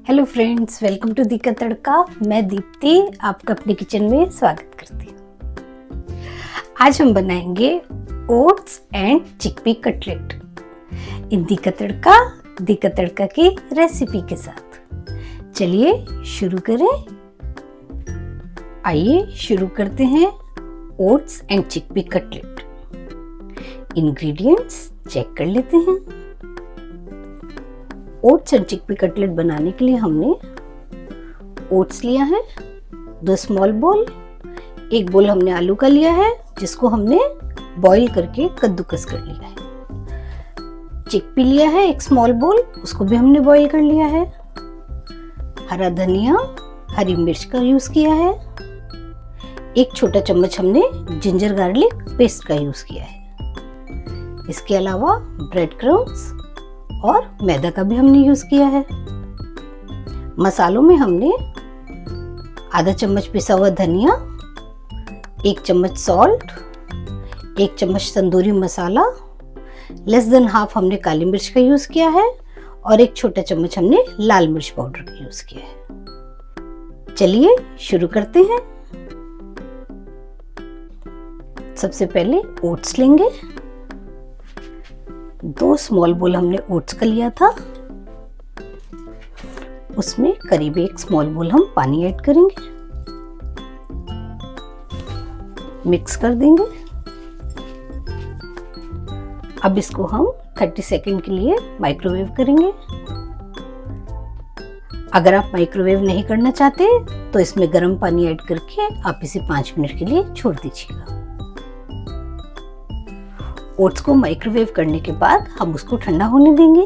Hello friends, welcome to Di Ka Tadka. मैं दीप्ति आपका अपने किचन में स्वागत करती हूँ। आज हम बनाएंगे ओट्स एंड चिकपी कटलेट इन दी का तड़का की रेसिपी के साथ। चलिए शुरू करें। आइए शुरू करते हैं oats and chickpea cutlet. Ingredients check कर लेते हैं। ओट्स एंड चिकपी कटलेट बनाने के लिए हमने ओट्स लिया है 2 स्मॉल बोल। 1 बोल हमने आलू का लिया है जिसको हमने बॉईल करके कद्दूकस कर लिया है। चिकपी लिया है 1 स्मॉल बोल, उसको भी हमने बॉईल कर लिया है। हरा धनिया, हरी मिर्च का यूज किया है। 1 छोटा चम्मच हमने जिंजर गार्लिक पेस्ट का यूज किया है। इसके अलावा ब्रेड क्रम्स और मैदा का भी हमने यूज किया है। मसालों में हमने आधा चम्मच पिसा हुआ धनिया, 1 चम्मच सॉल्ट, 1 चम्मच tandoori masala, less than half हमने काली मिर्च का यूज किया है और 1 छोटा चम्मच हमने लाल मिर्च पाउडर का यूज किया है। चलिए शुरू करते हैं। सबसे पहले ओट्स लेंगे। 2 स्मॉल बोल हमने ओट्स का लिया था, उसमें करीब 1 स्मॉल बोल हम पानी ऐड करेंगे, मिक्स कर देंगे। अब इसको हम 30 सेकंड के लिए माइक्रोवेव करेंगे। अगर आप माइक्रोवेव नहीं करना चाहते तो इसमें गर्म पानी ऐड करके आप इसे 5 मिनट के लिए छोड़ दीजिएगा। ओट्स को माइक्रोवेव करने के बाद हम उसको ठंडा होने देंगे।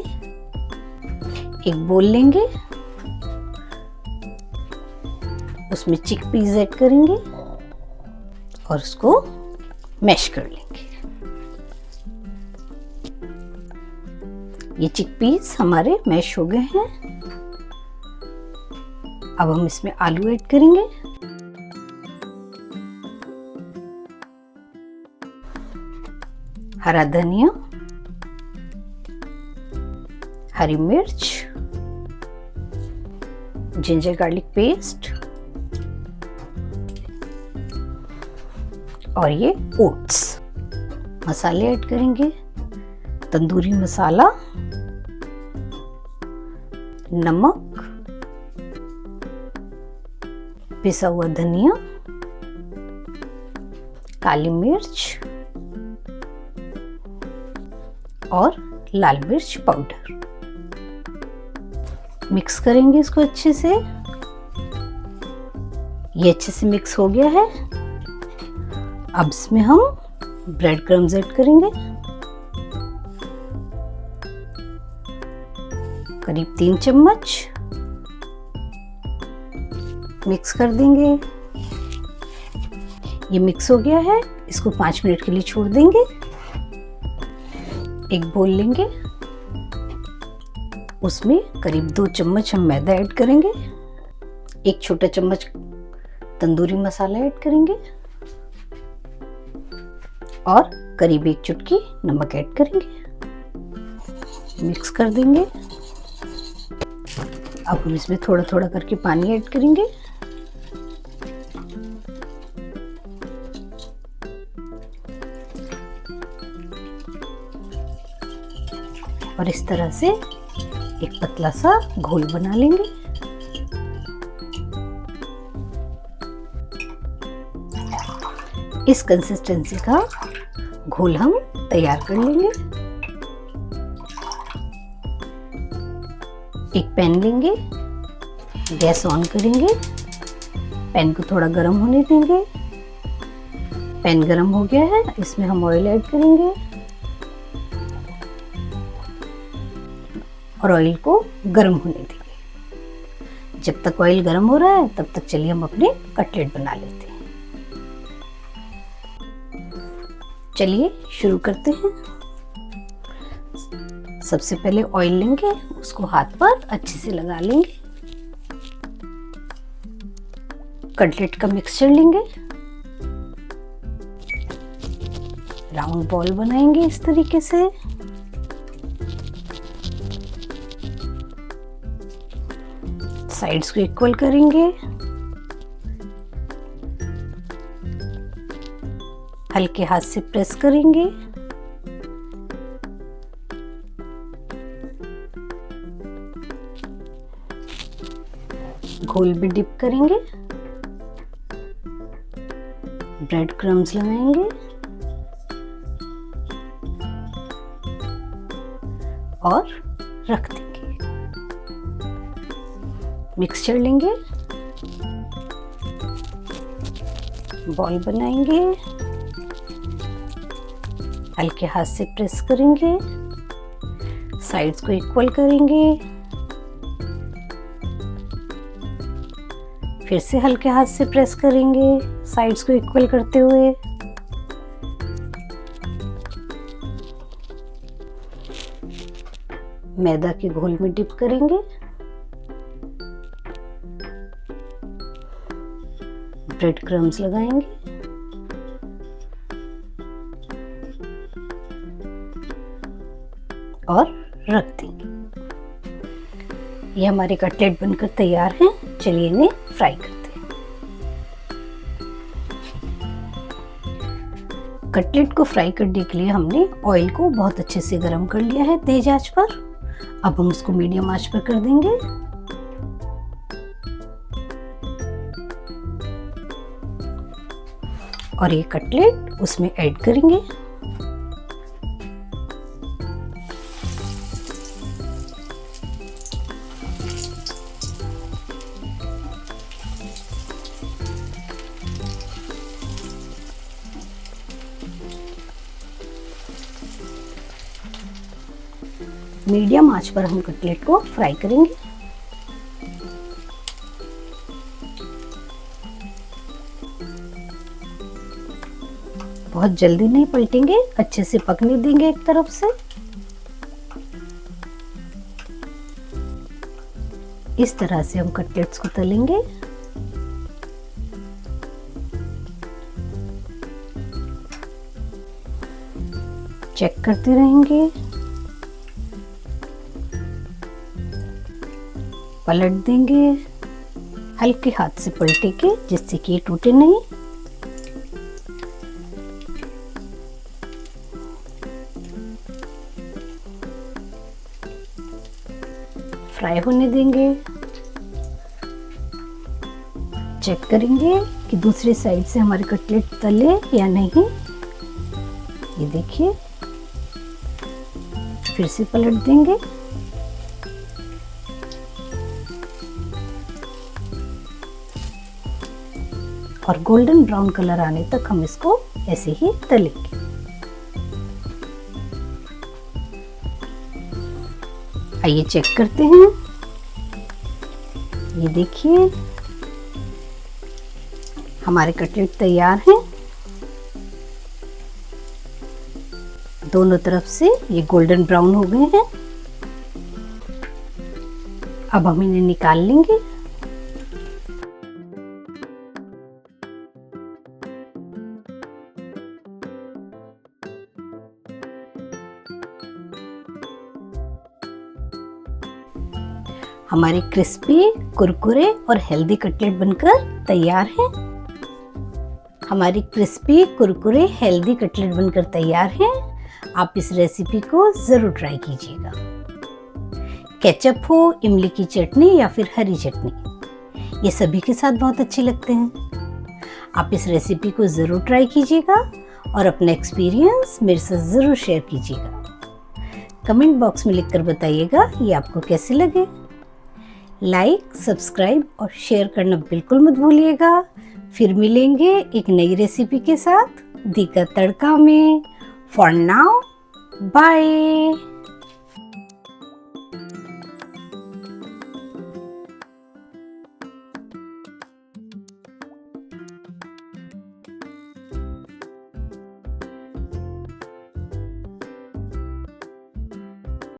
1 बोल लेंगे, उसमें चिकपीस ऐड करेंगे और उसको मैश कर लेंगे। ये चिकपीस हमारे मैश हो गए हैं। अब हम इसमें आलू ऐड करेंगे। हरा धनिया, हरी मिर्च, जिंजर गार्लिक पेस्ट और ये ओट्स। मसाले ऐड करेंगे। तंदूरी मसाला, नमक, पिसा हुआ धनिया, काली मिर्च और लाल मिर्च पाउडर। मिक्स करेंगे इसको अच्छे से। ये अच्छे से मिक्स हो गया है। अब इसमें हम ब्रेड क्रम्स ऐड करेंगे, करीब 3 चम्मच। मिक्स कर देंगे। ये मिक्स हो गया है, इसको 5 मिनट के लिए छोड़ देंगे। 1 बोल लेंगे, उसमें करीब 2 चम्मच हम मैदा ऐड करेंगे। 1 छोटा चम्मच तंदूरी मसाला ऐड करेंगे और करीब 1 चुटकी नमक ऐड करेंगे। मिक्स कर देंगे। अब हम इसमें थोड़ा थोड़ा करके पानी ऐड करेंगे। और इस तरह से एक पतला सा घोल बना लेंगे। इस कंसिस्टेंसी का घोल हम तैयार कर लेंगे। एक पैन लेंगे, गैस ऑन करेंगे, पैन को थोड़ा गर्म होने देंगे। पैन गर्म हो गया है, इसमें हम ऑयल ऐड करेंगे और ऑयल को गर्म होने देंगे। जब तक ऑयल गर्म हो रहा है तब तक चलिए हम अपने कटलेट बना लेते हैं। चलिए शुरू करते हैं। सबसे पहले ऑयल लेंगे, उसको हाथ पर अच्छे से लगा लेंगे। कटलेट का मिक्सचर लेंगे, राउंड बॉल बनाएंगे इस तरीके से। साइड्स को इक्वल करेंगे, हल्के हाथ से प्रेस करेंगे, घोल में डिप करेंगे, ब्रेड क्रम्स लगाएंगे और रख देंगे। मिक्सचर लेंगे, बॉल बनाएंगे, हल्के हाथ से प्रेस करेंगे, साइड्स को इक्वल करेंगे, फिर से हल्के हाथ से प्रेस करेंगे, साइड्स को इक्वल करते हुए। मैदा के घोल में डिप करेंगे, ब्रेड क्रम्स लगाएंगे, और रख देंगे। ये हमारे कटलेट बनकर तैयार हैं। चलिए इन्हें फ्राई करते हैं। कटलेट को फ्राई करने के लिए हमने ऑयल को बहुत अच्छे से गर्म कर लिया है तेज आंच पर। अब हम उसको मीडियम आंच पर कर देंगे। और ये कटलेट उसमें ऐड करेंगे। मीडियम आंच पर हम कटलेट को फ्राई करेंगे। बहुत जल्दी नहीं पलटेंगे, अच्छे से पकने देंगे एक तरफ से। इस तरह से हम कटलेट्स को तलेंगे। चेक करते रहेंगे, पलट देंगे, हल्के हाथ से पलटेंगे जिससे कि ये टूटे नहीं। फ्राई होने देंगे। चेक करेंगे कि दूसरी साइड से हमारे कटलेट तले या नहीं। ये देखिए, फिर से पलट देंगे। और गोल्डन ब्राउन कलर आने तक हम इसको ऐसे ही तलेंगे। आइए चेक करते हैं। ये देखिए, हमारे कटलेट तैयार हैं। दोनों तरफ से ये गोल्डन ब्राउन हो गए हैं। अब हम इन्हें निकाल लेंगे। हमारे क्रिस्पी, कुरकुरे और हेल्दी कटलेट बनकर तैयार हैं। हमारी क्रिस्पी, कुरकुरे, हेल्दी कटलेट बनकर तैयार हैं। आप इस रेसिपी को ज़रूर ट्राई कीजिएगा। केचप हो, इमली की चटनी या फिर हरी चटनी, ये सभी के साथ बहुत अच्छे लगते हैं। आप इस रेसिपी को ज़रूर ट्राई कीजिएगा और अपना एक्सपीरियंस मेरे साथ ज़रूर शेयर कीजिएगा। कमेंट बॉक्स में लिखकर बताइएगा ये आपको कैसे लगे। लाइक, सब्सक्राइब और शेयर करना बिल्कुल मत भूलिएगा। फिर मिलेंगे एक नई रेसिपी के साथ दी का तड़का में। For now, bye.